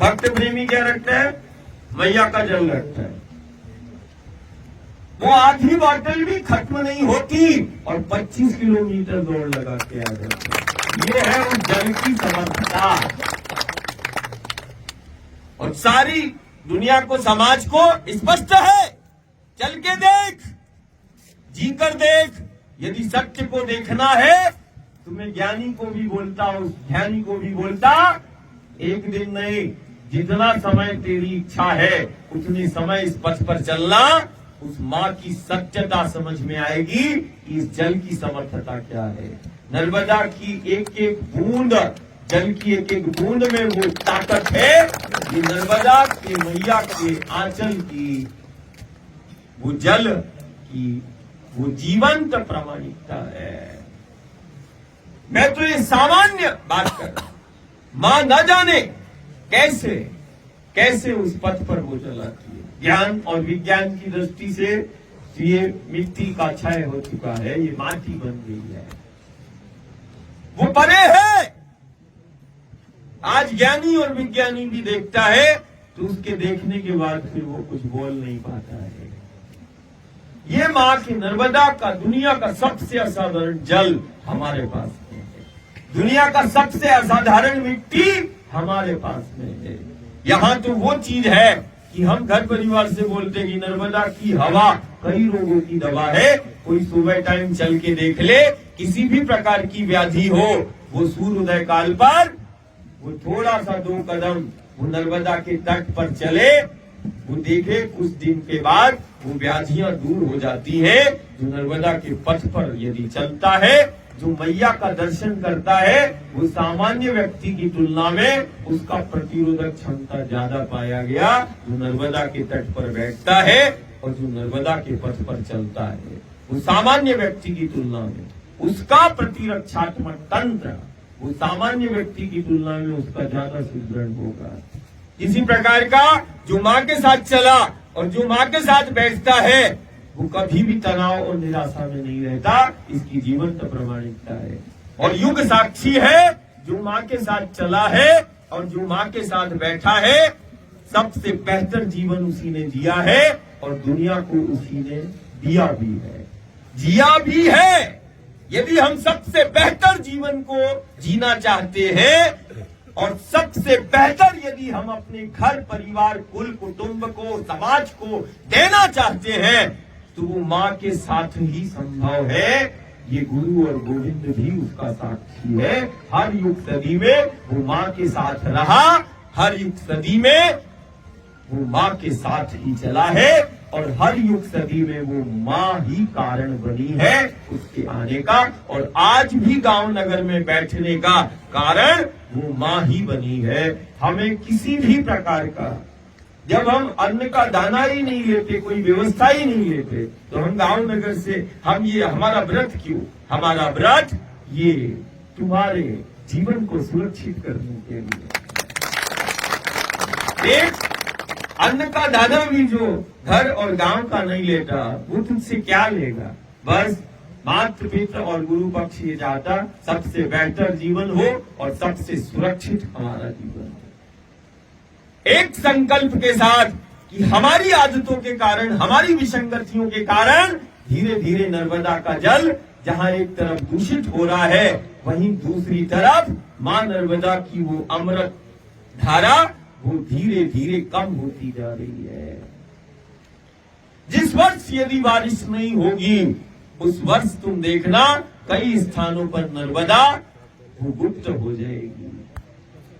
भक्त प्रेमी क्या रखता है? मैया का जल रखता है। वो आधी बोतल भी खत्म नहीं होती और 25 किलोमीटर दौड़ लगा के आ जाता है। ये है उस जल की समर्थता। और सारी दुनिया को, समाज को स्पष्ट है, चल के देख, जीकर देख। यदि सत्य को देखना है तो मैं ज्ञानी को भी बोलता हूं, ध्यानी को भी बोलता, एक दिन नहीं, जितना समय तेरी इच्छा है उतनी समय इस पथ पर चलना। उस माँ की सत्यता समझ में आएगी कि इस जल की समर्थता क्या है। नर्मदा की एक एक बूंद, जल की एक एक बूंद में वो ताकत है। ये नर्मदा के मैया के आंचल की, वो जल की वो जीवंत प्रामाणिकता है। मैं तो ये सामान्य बात कर रहा हूं। मां न जाने कैसे कैसे उस पथ पर वो चलाती है। ज्ञान और विज्ञान की दृष्टि से ये मिट्टी का क्षय हो चुका है, ये माटी बन गई है, वो परे है। आज ज्ञानी और विज्ञानी भी देखता है तो उसके देखने के बाद फिर वो कुछ बोल नहीं पाता है। ये मां की नर्मदा का, दुनिया का सबसे असाधारण जल हमारे पास में है। दुनिया का सबसे असाधारण मिट्टी हमारे पास में है। यहां तो वो चीज है कि हम घर परिवार से बोलते हैं कि नर्मदा की हवा कई रोगों की दवा है। कोई सुबह टाइम चल के देख ले, किसी भी प्रकार की व्याधि हो, वो सूर्योदय काल पर वो थोड़ा सा 2 कदम वो नर्मदा के तट पर चले, वो देखे कुछ दिन के बाद वो व्याधियां दूर हो जाती है। जो नर्मदा के पथ पर यदि चलता है, जो मैया का दर्शन करता है, वो सामान्य व्यक्ति की तुलना में उसका प्रतिरोधक क्षमता ज्यादा पाया गया। जो नर्मदा के तट पर बैठता है और जो नर्मदा के पथ पर चलता है, वो सामान्य व्यक्ति की तुलना में उसका प्रतिरक्षात्मक तंत्र वो सामान्य व्यक्ति की तुलना में उसका ज्यादा सुदृढ़ होगा। इसी प्रकार का जो माँ के साथ चला और जो माँ के साथ बैठता है, वो कभी भी तनाव और निराशा में नहीं रहता। इसकी जीवंत प्रामाणिकता है। और युग साक्षी है, जो माँ के साथ चला है और जो माँ के साथ बैठा है, सबसे बेहतर जीवन उसी ने जिया है और दुनिया को उसी ने दिया भी है, जिया भी है। यदि हम सबसे बेहतर जीवन को जीना चाहते हैं और सबसे बेहतर यदि हम अपने घर परिवार, कुल, कुटुंब को, समाज को देना चाहते हैं, तो वो माँ के साथ ही संभव है। ये गुरु और गोविंद भी उसका साक्षी है। हर युग सदी में वो माँ के साथ रहा, हर युग सदी में वो माँ के साथ ही चला है और हर युग सदी में वो माँ ही कारण बनी है उसके आने का। और आज भी गांव नगर में बैठने का कारण वो माँ ही बनी है। हमें किसी भी प्रकार का, जब हम अन्न का दाना ही नहीं लेते, कोई व्यवस्था ही नहीं लेते, तो हम गांव नगर से हम ये हमारा व्रत क्यों? हमारा व्रत ये तुम्हारे जीवन को सुरक्षित करने के लिए। एक अन्न का दाना भी जो घर और गांव का नहीं लेता, वो तुमसे क्या लेगा? बस मातृ पितृ और गुरु पक्ष ये चाहता सबसे बेहतर जीवन हो और सबसे सुरक्षित हमारा जीवन हो। एक संकल्प के साथ कि हमारी आदतों के कारण, हमारी विसंगतियों के कारण धीरे धीरे नर्मदा का जल जहां एक तरफ दूषित हो रहा है, वहीं दूसरी तरफ मां नर्मदा की वो अमृत धारा वो धीरे धीरे कम होती जा रही है। जिस वर्ष यदि बारिश नहीं होगी, उस वर्ष तुम देखना कई स्थानों पर नर्मदा वो गुप्त हो जाएगी।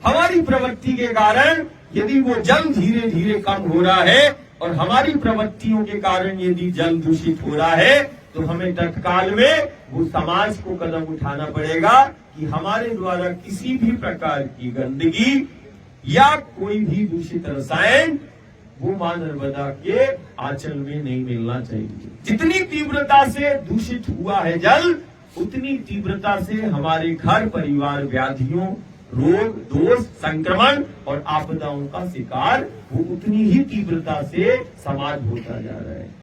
हमारी प्रवृत्ति के कारण यदि वो जल धीरे धीरे कम हो रहा है और हमारी प्रवृत्तियों के कारण यदि जल दूषित हो रहा है, तो हमें तत्काल में वो समाज को कदम उठाना पड़ेगा कि हमारे द्वारा किसी भी प्रकार की गंदगी या कोई भी दूषित रसायन वो मां नर्मदा के आंचल में नहीं मिलना चाहिए। जितनी तीव्रता से दूषित हुआ है जल, उतनी तीव्रता से हमारे घर परिवार व्याधियों, रोग, दोष, संक्रमण और आपदाओं का शिकार वो उतनी ही तीव्रता से समाज होता जा रहा है।